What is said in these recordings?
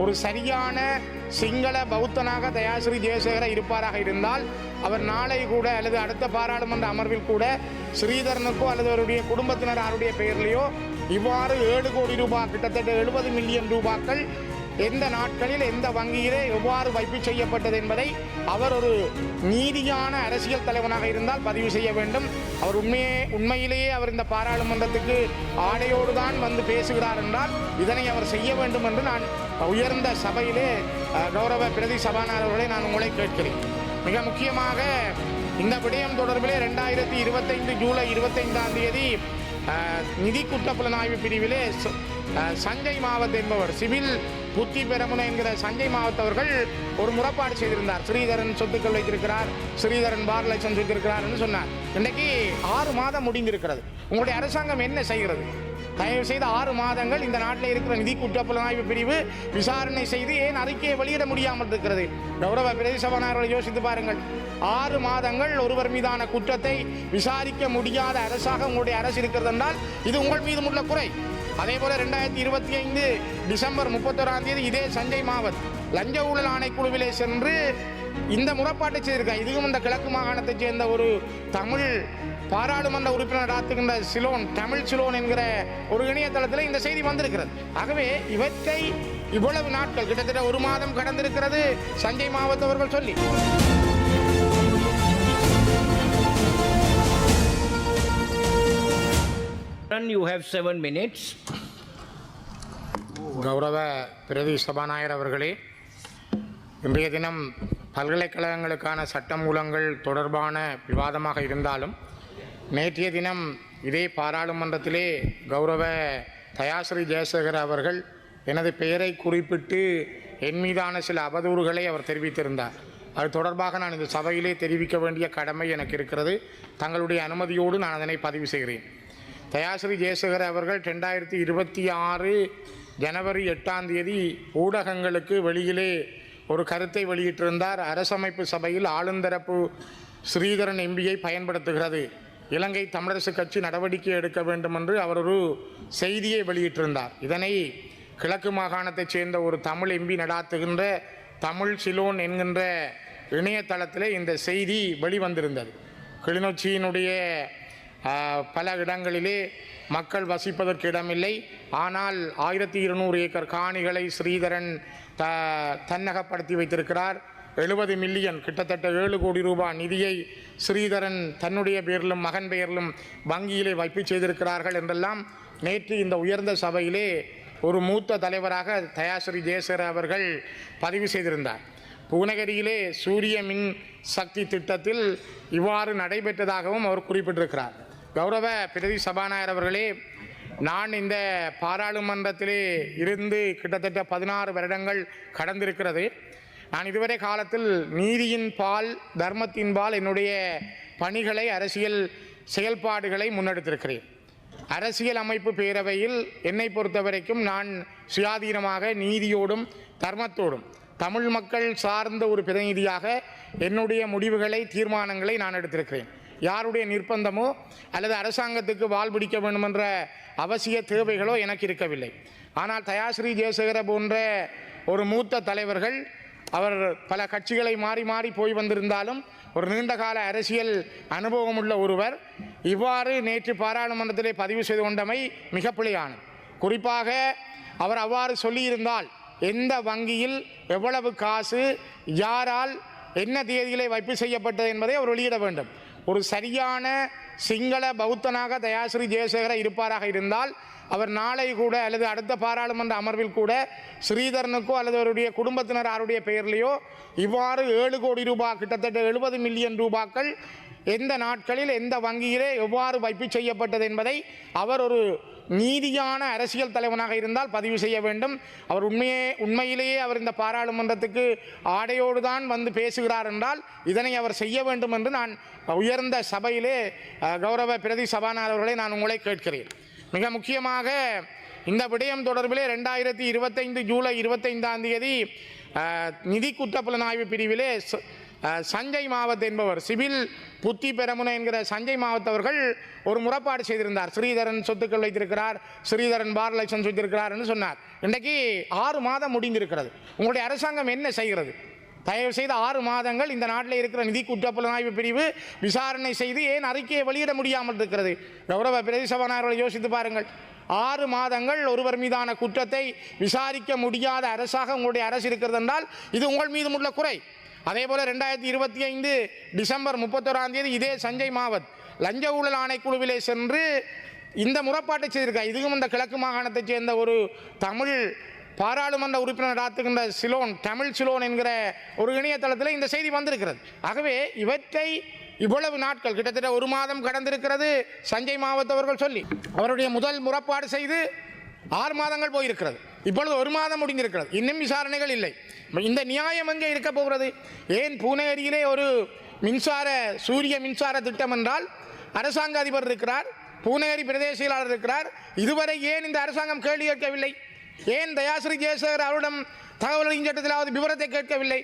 ஒரு சரியான சிங்கள பௌத்தனாக தயாசிறி ஜெயசேகர இருப்பாராக இருந்தால் அவர் நாளை கூட அல்லது அடுத்த பாராளுமன்ற அமர்வில் கூட ஸ்ரீதரனுக்கோ அல்லது அவருடைய குடும்பத்தினர் யாருடைய பெயர்லையோ இவ்வாறு 7 கோடி ரூபாய் கிட்டத்தட்ட 70 மில்லியன் ரூபாய்கள் எந்த நாட்களில் எந்த வங்கியிலே எவ்வாறு வைப்பு செய்யப்பட்டது என்பதை அவர் ஒரு நீதியான அரசியல் தலைவனாக இருந்தால் பதிவு செய்ய வேண்டும். அவர் உண்மையிலேயே அவர் இந்த பாராளுமன்றத்துக்கு ஆடையோடு தான் வந்து பேசுகிறார் என்றால் இதனை அவர் செய்ய வேண்டும் என்று நான் உயர்ந்த சபையிலே கௌரவ பிரதி சபாநாயகர்களை நான் உங்களை கேட்கிறேன். மிக முக்கியமாக இந்த விடயம் தொடர்பிலே 2025 ஜூலை 25ஆம் தேதி நிதி குற்றப்புலனாய்வு பிரிவிலே சஞ்சய் மாவத் என்பவர் சிவில் புத்தி பெறமுன என்கிற சஞ்சய் மாவத் அவர்கள் ஒரு முறைப்பாடு செய்திருந்தார். ஸ்ரீதரன் சொத்துக்கள் வைத்திருக்கிறார், ஸ்ரீதரன் பார் லைசன்ஸ் வைத்திருக்கிறார் என்று சொன்னார். இன்றைக்கு 6 மாதம் முடிந்திருக்கிறது. உங்களுடைய அரசாங்கம் என்ன செய்கிறது? தயவு செய்து 6 மாதங்கள் இந்த நாட்டில் இருக்கிற நிதி குற்றப்புலனாய்வு பிரிவு விசாரணை செய்து ஏன் அறிக்கையை வெளியிட முடியாமல் இருக்கிறது? கௌரவ பிரதி சபாநாயகர்களை யோசித்து பாருங்கள். 6 மாதங்கள் ஒருவர் மீதான குற்றத்தை விசாரிக்க முடியாத அரசாக உங்களுடைய அரசு இருக்கிறது என்றால் இது உங்கள் மீது உள்ள குறை. அதே போல 2025 டிசம்பர் 31ஆம் தேதி இதே சஞ்சய் மாவத் லஞ்ச ஊழல் ஆணைக்குழுவிலே சென்று இந்த முறைப்பாட்டை செய்திருக்கார். இதுவும் இந்த கிழக்கு மாகாணத்தைச் சேர்ந்த ஒரு தமிழ் பாராளுமன்ற உறுப்பினர் ஆத்துகின்ற சிலோன் தமிழ் சிலோன் என்கிற ஒரு இணையதளத்தில் இந்த செய்தி வந்திருக்கிறது. ஆகவே இவற்றை இவ்வளவு நாட்கள் கிட்டத்தட்ட 1 மாதம் கடந்திருக்கிறது சஞ்சய் மாவத் அவர்கள் சொல்லி. You have 7 minutes. கௌரவ பிரதி சபாநாயகர் அவர்களே, இன்றைய தினம் பல்கலைக்கழகங்களுக்கான சட்டமூலங்கள் தொடர்பான விவாதமாக இருந்தாலும் நேற்றைய தினம் இதே பாராளுமன்றத்திலே கௌரவ தயாசிறி ஜெயசேகர அவர்கள் எனது பெயரை குறிப்பிட்டு என் மீதான சில அவதூறுகளை அவர் தெரிவித்திருந்தார். அது தொடர்பாக நான் இந்த சபையிலே தெரிவிக்க வேண்டிய கடமை எனக்கு இருக்கிறது. தங்களுடைய அனுமதியோடு நான் அதனை பதிவு செய்கிறேன். தயாசிறி ஜெயசேகர அவர்கள் 2026 ஜனவரி 8ஆம் தேதி ஊடகங்களுக்கு வெளியிலே ஒரு கருத்தை வெளியிட்டிருந்தார். அரசமைப்பு சபையில் ஆளுந்தரப்பு ஸ்ரீதரன் எம்பியை பயன்படுத்துகிறது, இலங்கை தமிழரசு கட்சி நடவடிக்கை எடுக்க வேண்டும் என்று அவர் ஒரு செய்தியை வெளியிட்டிருந்தார். இதனை கிழக்கு மாகாணத்தைச் சேர்ந்த ஒரு தமிழ் எம்பி நடாத்துகின்ற தமிழ் சிலோன் என்கின்ற இணையதளத்திலே இந்த செய்தி வெளிவந்திருந்தது. கிளிநொச்சியினுடைய பல இடங்களிலே மக்கள் வசிப்பதற்கு இடமில்லை, ஆனால் 1200 ஏக்கர் காணிகளை ஸ்ரீதரன் தன்னகப்படுத்தி வைத்திருக்கிறார். 70 மில்லியன் கிட்டத்தட்ட 7 கோடி ரூபாய் நிதியை ஸ்ரீதரன் தன்னுடைய பெயரிலும் மகன் பெயரிலும் வங்கியிலே வைப்பு செய்திருக்கிறார்கள் என்றெல்லாம் நேற்று இந்த உயர்ந்த சபையிலே ஒரு மூத்த தலைவராக தயாசிறி ஜெயசேகர அவர்கள் பதிவு செய்திருந்தார். பூநகரியிலே சூரிய மின் சக்தி திட்டத்தில் இவ்வாறு நடைபெற்றதாகவும் அவர் குறிப்பிட்டிருக்கிறார். கௌரவ பிரதி சபாநாயகர் அவர்களே, நான் இந்த பாராளுமன்றத்திலே இருந்து கிட்டத்தட்ட 16 வருடங்கள் கடந்திருக்கிறது. நான் இதுவரை காலத்தில் நீதியின் பால் தர்மத்தின் பால் என்னுடைய பணிகளை அரசியல் செயல்பாடுகளை முன்னெடுத்திருக்கிறேன். அரசியல் அமைப்பு பேரவையில் என்னை பொறுத்த வரைக்கும் நான் சுயாதீனமாக நீதியோடும் தர்மத்தோடும் தமிழ் மக்கள் சார்ந்த ஒரு பிரதிநிதியாக என்னுடைய முடிவுகளை தீர்மானங்களை நான் எடுத்திருக்கிறேன். யாருடைய நிர்பந்தமோ அல்லது அரசாங்கத்துக்கு வால் பிடிக்க வேண்டும் என்ற அவசிய தேவைகளோ எனக்கு இருக்கவில்லை. ஆனால் தயாசிறி ஜெயசேகர போன்ற ஒரு மூத்த தலைவர்கள், அவர் பல கட்சிகளை மாறி மாறி போய் வந்திருந்தாலும் ஒரு நீண்டகால அரசியல் அனுபவம் உள்ள ஒருவர் இவ்வாறு நேற்று பாராளுமன்றத்திலே பதிவு செய்து கொண்டமை மிக பிழையானது. குறிப்பாக அவர் அவ்வாறு சொல்லியிருந்தால் எந்த வங்கியில் எவ்வளவு காசு யாரால் என்ன தேதியிலே வைப்பு செய்யப்பட்டது என்பதை அவர் வெளியிட வேண்டும். ஒரு சரியான சிங்கள பௌத்தனாக தயாசிறி ஜெயசேகர இருப்பாராக இருந்தால் அவர் நாளை கூட அல்லது அடுத்த பாராளுமன்ற அமர்வில் கூட ஸ்ரீதரனுக்கோ அல்லது அவருடைய குடும்பத்தினர் யாருடைய பெயர்லையோ இவ்வாறு 7 கோடி ரூபாய் கிட்டத்தட்ட 70 மில்லியன் ரூபாய்கள் எந்த நாட்களில் எந்த வங்கியிலே எவ்வாறு வைப்பு செய்யப்பட்டது என்பதை அவர் ஒரு நீதியான அரசியல் தலைவனாக இருந்தால் பதிவு செய்ய வேண்டும். அவர் உண்மையிலேயே அவர் இந்த பாராளுமன்றத்துக்கு ஆடையோடு தான் வந்து பேசுகிறார் என்றால் இதனை அவர் செய்ய வேண்டும் என்று நான் உயர்ந்த சபையிலே கௌரவ பிரதி சபாநாயகர்களை நான் உங்களை கேட்கிறேன். மிக முக்கியமாக இந்த விடயம் தொடர்பிலே 2025 ஜூலை 25ஆம் தேதி நிதி குற்றப்புலனாய்வு பிரிவிலே சஞ்சய் மாவத் என்பவர், சிவில் புத்தி பெரமுன என்கிற சஞ்சய் மாவத் அவர்கள் ஒரு முறைப்பாடு செய்திருந்தார். ஸ்ரீதரன் சொத்துக்கள் வைத்திருக்கிறார், ஸ்ரீதரன் பார் லைசன்ஸ் வைத்திருக்கிறார் என்று சொன்னார். இன்றைக்கு 6 மாதம் முடிந்திருக்கிறது. உங்களுடைய அரசாங்கம் என்ன செய்கிறது? தயவு செய்து 6 மாதங்கள் இந்த நாட்டில் இருக்கிற நிதி குற்றப்புலனாய்வு பிரிவு விசாரணை செய்து ஏன் அறிக்கையை வெளியிட முடியாமல் இருக்கிறது? கௌரவ பிரதி சபாநாயகர்களை யோசித்து பாருங்கள். 6 மாதங்கள் ஒருவர் மீதான குற்றத்தை விசாரிக்க முடியாத அரசாக உங்களுடைய அரசு இருக்கிறது என்றால் இது உங்கள் மீது உள்ள குறை. அதே போல 2025 டிசம்பர் 31 இதே சஞ்சய் மாவத் லஞ்ச ஊழல் ஆணைக்குழுவிலே சென்று இந்த முறைப்பாட்டை செய்திருக்கார். இதுவும் இந்த கிழக்கு மாகாணத்தைச் சேர்ந்த ஒரு தமிழ் பாராளுமன்ற உறுப்பினர் நடத்துகின்ற சிலோன், தமிழ் சிலோன் என்கிற ஒரு இணையதளத்தில் இந்த செய்தி வந்திருக்கிறது. ஆகவே இவற்றை இவ்வளவு நாட்கள் கிட்டத்தட்ட 1 மாதம் கடந்திருக்கிறது சஞ்சய் மாவத் அவர்கள் சொல்லி அவருடைய முதல் முறைப்பாடு செய்து 6 மாதங்கள் போயிருக்கிறது. இப்பொழுது 1 மாதம் முடிந்திருக்கிறது. இன்னும் விசாரணைகள் இல்லை. இந்த நியாயம் எங்கே இருக்க போகிறது? ஏன் பூனேரியிலே ஒரு சூரிய மின்சார திட்டம் என்றால் அரசாங்க அதிபர் இருக்கிறார், பூனேரி பிரதேச செயலாளர் இருக்கிறார். இதுவரை ஏன் இந்த அரசாங்கம் கேள்வி கேட்கவில்லை? ஏன் தயாஸ்ரீ ஜெயசேகர் அவரிடம் தகவல் அறியும் சட்டத்திலாவது விவரத்தை கேட்கவில்லை?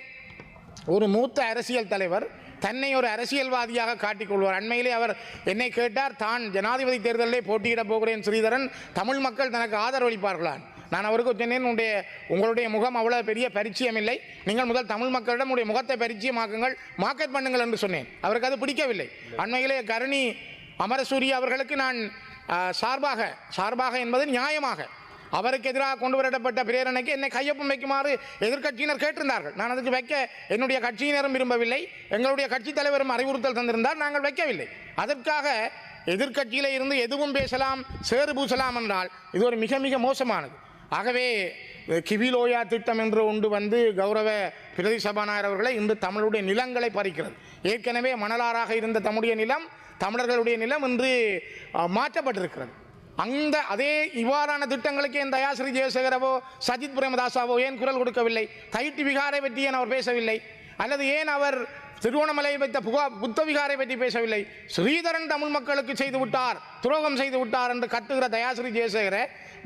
ஒரு மூத்த அரசியல் தலைவர் தன்னை ஒரு அரசியல்வாதியாக காட்டிக்கொள்வார். அண்மையிலே அவர் என்னை கேட்டார், தான் ஜனாதிபதி தேர்தலிலே போட்டியிடப் போகிறேன் ஸ்ரீதரன், தமிழ் மக்கள் தனக்கு ஆதரவளிப்பார்களான். நான் அவருக்கு சொன்னேன், உங்களுடைய முகம் அவ்வளோ பெரிய பரிச்சயம் இல்லை, நீங்கள் முதல் தமிழ் மக்களிடம் உடைய முகத்தை பரிச்சயமாக்குங்கள், மார்க்கெட் பண்ணுங்கள் என்று சொன்னேன். அவருக்கு அது பிடிக்கவில்லை. அண்மையிலே கருணி அமரசூரிய அவர்களுக்கு நான் சார்பாக என்பது நியாயமாக அவருக்கு எதிராக கொண்டு வரப்பட்ட பிரேரணைக்கு என்னை கையொப்பம் வைக்குமாறு எதிர்க்கட்சியினர் கேட்டிருந்தார்கள். நான் அதுக்கு வைக்க என்னுடைய கட்சியினரும் விரும்பவில்லை, எங்களுடைய கட்சி தலைவரும் அறிவுறுத்தல் தந்திருந்தால் நாங்கள் வைக்கவில்லை. அதற்காக எதிர்க்கட்சியில் இருந்து எதுவும் பேசலாம், சேறு பூசலாம் என்றால் இது ஒரு மிக மிக மோசமானது. ஆகவே கிவிலோயா திட்டம் என்று ஒன்று வந்து கௌரவ பிரதி சபாநாயகர் அவர்களை இன்று தமிழுடைய நிலங்களை பறிக்கிறது. ஏற்கனவே மணலாறாக இருந்த தம்முடைய நிலம், தமிழர்களுடைய நிலம் இன்று மாற்றப்பட்டிருக்கிறது. அதே இவ்வாறான திட்டங்களுக்கு ஏன் தயாஸ்ரீ ஜெயசேகரவோ சஜித் பிரேமதாசாவோ ஏன் குரல் கொடுக்கவில்லை? தைட்டி விகாரை பற்றி ஏன் அவர் பேசவில்லை? அல்லது ஏன் அவர் திருவோணமலையில் வைத்த புத்த விகாரை பற்றி பேசவில்லை? ஸ்ரீதரன் தமிழ் மக்களுக்கு செய்து விட்டார், துரோகம் செய்து விட்டார் என்று கட்டுகிற தயாஸ்ரீ ஜெயசேகர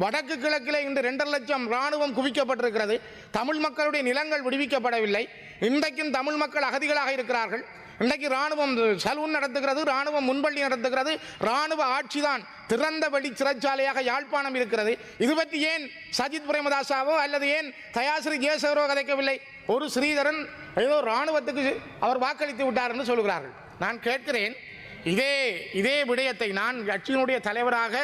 வடக்கு கிழக்கில் இன்று 2.5 லட்சம் இராணுவம் குவிக்கப்பட்டிருக்கிறது. தமிழ் மக்களுடைய நிலங்கள் விடுவிக்கப்படவில்லை. இன்றைக்கும் தமிழ் மக்கள் அகதிகளாக இருக்கிறார்கள். இன்றைக்கு இராணுவம் சலூன் நடத்துகிறது, இராணுவம் முன்பள்ளி நடத்துகிறது, இராணுவ ஆட்சிதான் திறந்த வெளி சிறைச்சாலையாக யாழ்ப்பாணம் இருக்கிறது. இது பற்றி ஏன் சஜித் பிரேமதாசாவோ அல்லது ஏன் தயாஸ்ரீ ஜெயசேகரோ கதைக்கவில்லை? ஒரு ஸ்ரீதரன் ஏதோ இராணுவத்துக்கு அவர் வாக்களித்து விட்டார் என்று சொல்கிறார்கள். நான் கேட்கிறேன், இதே விடயத்தை நான் கட்சியினுடைய தலைவராக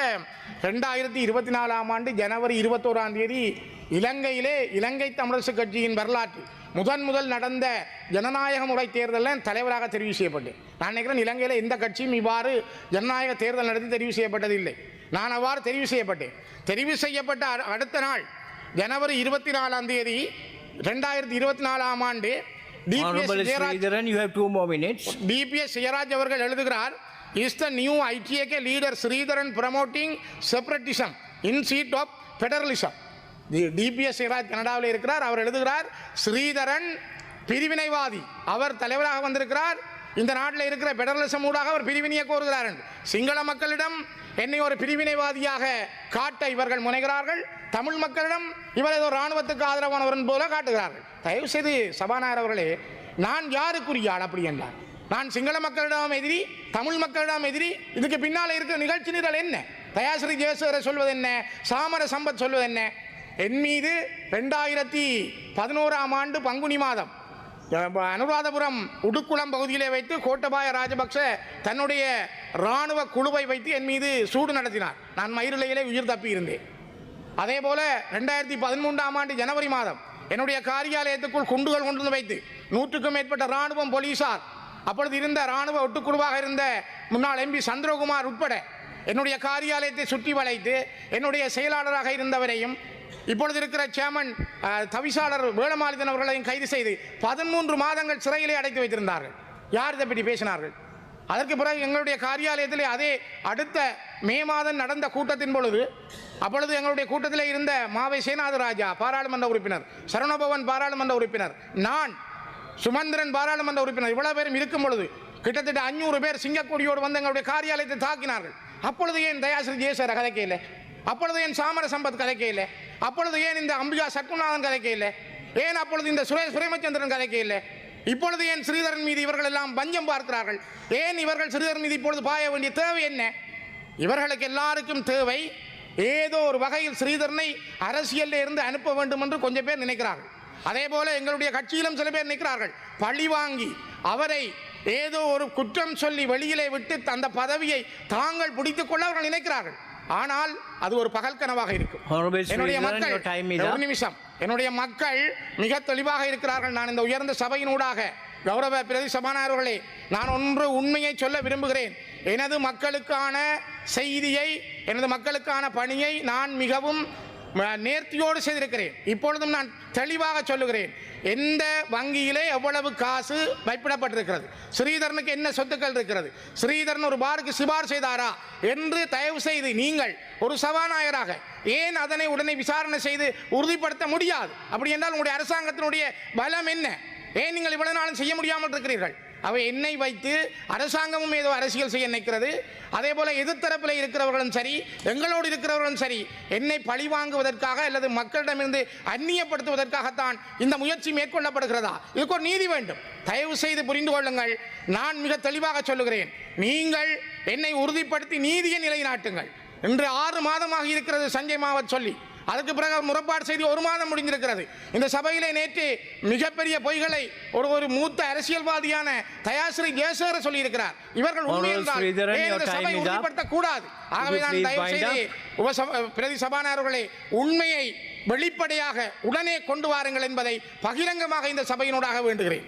2024 ஆண்டு ஜனவரி 21 இலங்கையிலே இலங்கை தமிழரசு கட்சியின் வரலாற்று முதல் நடந்த ஜனநாயக முறை தேர்தலில் தலைவராக தெரிவு செய்யப்பட்டேன். நான் நினைக்கிறேன் இலங்கையில் எந்த கட்சியும் இவ்வாறு ஜனநாயக தேர்தல் நடத்தி தெரிவு செய்யப்பட்டதில்லை. நான் அவ்வாறு தெரிவு செய்யப்பட்டேன். தெரிவு செய்யப்பட்ட அடுத்த நாள் ஜனவரி 24 2024 ஆண்டு டிபிஎஸ் ஜெயராஜ் அவர்கள் எழுதுகிறார், is the new ITAK leader Sritharan promoting separatism in seat of federalism. DBS Jeyaraj கனடாவில் இருக்கிறார். அவர் எழுதுகிறார், ஸ்ரீதரன் பிரிவினைவாதி, அவர் தலைவராக வந்திருக்கிறார், இந்த நாட்டில் இருக்கிற பெடரலிசம் ஊடாக அவர் பிரிவினையை கோருகிறார். சிங்கள மக்களிடம் என்னை ஒரு பிரிவினைவாதியாக காட்ட இவர்கள் முனைகிறார்கள், தமிழ் மக்களிடம் இவர் ஏதோ இராணுவத்துக்கு ஆதரவானவரன் போல காட்டுகிறார்கள். தயவு செய்து சபாநாயகர் அவர்களே, நான் யாருக்குரிய ஆள் அப்படி என்றார்? நான் சிங்கள மக்களிடம் எதிரி, தமிழ் மக்களிடம் எதிரி. இதுக்கு பின்னால் இருக்கிற நிகழ்ச்சி நிரல் என்ன? தயாஸ்ரீ ஜெயசேகர சொல்வது என்ன? சாமர சம்பத் சொல்வது என்ன? என் மீது 2011 ஆண்டு பங்குனி மாதம் அனுராதபுரம் உடுக்குளம் பகுதியிலே வைத்து கோட்டபாய ராஜபக்ச தன்னுடைய இராணுவ குழுவை வைத்து என் மீது சூடு நடத்தினார். நான் மயிரிழையிலே உயிர் தப்பி இருந்தேன். அதே போல 2013 ஆண்டு ஜனவரி மாதம் என்னுடைய காரியாலயத்துக்குள் குண்டுகள் கொண்டு வைத்து 100க்கும் மேற்பட்ட இராணுவம், போலீசார், அப்பொழுது இருந்த இராணுவ ஒட்டுக்குழுவாக இருந்த முன்னாள் எம்பி சந்திரகுமார் உட்பட என்னுடைய காரியாலயத்தை சுற்றி வளைத்து என்னுடைய செயலாளராக இருந்தவரையும் இப்பொழுது இருக்கிற சேர்மன் தவிசாளர் வேளமாலிதன் அவர்களையும் கைது செய்து 13 மாதங்கள் சிறையிலே அடைத்து வைத்திருந்தார்கள். யார் இதை பற்றி பேசினார்கள்? அதற்கு பிறகு எங்களுடைய காரியாலயத்திலே அதே அடுத்த மே மாதம் நடந்த கூட்டத்தின் பொழுது, அப்பொழுது எங்களுடைய கூட்டத்தில் இருந்த மாவை சேனாதராஜா பாராளுமன்ற உறுப்பினர், சரவணபவன் பாராளுமன்ற உறுப்பினர், நான் சுமந்திரன் பாராளுமன்ற உறுப்பினர், இவ்வளவு பேரும் இருக்கும் பொழுது கிட்டத்தட்ட 500 பேர் சிங்கக்கொடியோடு வந்து எங்களுடைய காரியாலயத்தை தாக்கினார்கள். அப்பொழுது ஏன் தயாஸ்ரீ ஜெயசேகர கதைக்க இல்லை? அப்பொழுது ஏன் சாமர சம்பத் கதைக்க இல்லை? அப்பொழுது ஏன் இந்த அம்பிகா சத்குநாதன் கதைக்க இல்லை? ஏன் அப்பொழுது இந்த சுரேஷ் பிரேமச்சந்திரன் கதைக்க இல்லை? இப்பொழுது ஏன் ஸ்ரீதரன் மீது இவர்கள் எல்லாம் பஞ்சம் பார்க்கிறார்கள்? ஏன் இவர்கள் ஸ்ரீதரன் மீது இப்பொழுது பாய வேண்டிய தேவை என்ன? இவர்களுக்கு எல்லாருக்கும் தேவை ஏதோ ஒரு வகையில் ஸ்ரீதரனை அரசியலில் இருந்து அனுப்ப வேண்டும் என்று கொஞ்சம் பேர் நினைக்கிறார்கள். அதே போல எங்களுடைய கட்சியிலும் சில பேர் நிற்கிறார்கள். பழி வாங்கி அவரை ஏதோ ஒரு குற்றம் சொல்லி வெளியிலே விட்டு அந்த பதவியை தாங்கள் பிடித்துக் கொள்ள அவர்கள் நினைக்கிறார்கள். ஆனால் அது ஒரு பகல் கனவாக இருக்கும். என்னுடைய மக்கள் ஒரு நிமிஷம், என்னுடைய மக்கள் மிக தெளிவாக இருக்கிறார்கள். நான் இந்த உயர்ந்த சபையினூடாக கௌரவ பிரதி சபாநாயகர்களே, நான் ஒன்று உண்மையை சொல்ல விரும்புகிறேன். எனது மக்களுக்கான செய்தியை, எனது மக்களுக்கான பணியை நான் மிகவும் நேர்த்தியோடு செய்திருக்கிறேன். இப்பொழுதும் நான் தெளிவாக சொல்லுகிறேன். எந்த வங்கியிலே எவ்வளவு காசு வைப்பிடப்பட்டிருக்கிறது, ஸ்ரீதரனுக்கு என்ன சொத்துக்கள் இருக்கிறது, ஸ்ரீதரன் ஒரு பாருக்கு சிபார் செய்தாரா என்று தயவு செய்து நீங்கள் ஒரு சபாநாயகராக ஏன் அதனை உடனே விசாரணை செய்து உறுதிப்படுத்த முடியாது? அப்படி என்றால் உங்களுடைய அரசாங்கத்தினுடைய பலம் என்ன? ஏன் நீங்கள் இவ்வளவு நாளும் செய்ய முடியாமல் இருக்கிறீர்கள்? அவை என்னை வைத்து அரசாங்கமும் ஏதோ அரசியல் செய்ய நினைக்கிறது. அதே போல எதிர்த்தரப்பில் இருக்கிறவர்களும் சரி, எங்களோடு இருக்கிறவர்களும் சரி, என்னை பழி வாங்குவதற்காக அல்லது மக்களிடமிருந்து அந்நியப்படுத்துவதற்காகத்தான் இந்த முயற்சி மேற்கொள்ளப்படுகிறதா? இதுக்கு ஒரு நீதி வேண்டும். தயவு செய்து புரிந்து கொள்ளுங்கள். நான் மிக தெளிவாக சொல்லுகிறேன். நீங்கள் என்னை உறுதிப்படுத்தி நீதியை நிலைநாட்டுங்கள். இன்று 6 மாதமாக இருக்கிறது சஞ்சய் மாவத் சொல்லி, அதுக்கு பிறகு முறைப்பாடு செய்து 1 மாதம் முடிந்திருக்கிறது. இந்த சபையிலே நேற்று மிகப்பெரிய பொய்களை ஒரு மூத்த அரசியல்வாதியான தயாஸ்ரீ ஜெயசேகர சொல்லி இருக்கிறார். இவர்கள் சபை உறுதிப்படுத்தக் கூடாது. ஆகவேதான் தயவு செய்து பிரதி சபாநாயகர்களே, உண்மையை வெளிப்படையாக உடனே கொண்டு வாருங்கள் என்பதை பகிரங்கமாக இந்த சபையினூடாக வேண்டுகிறேன்.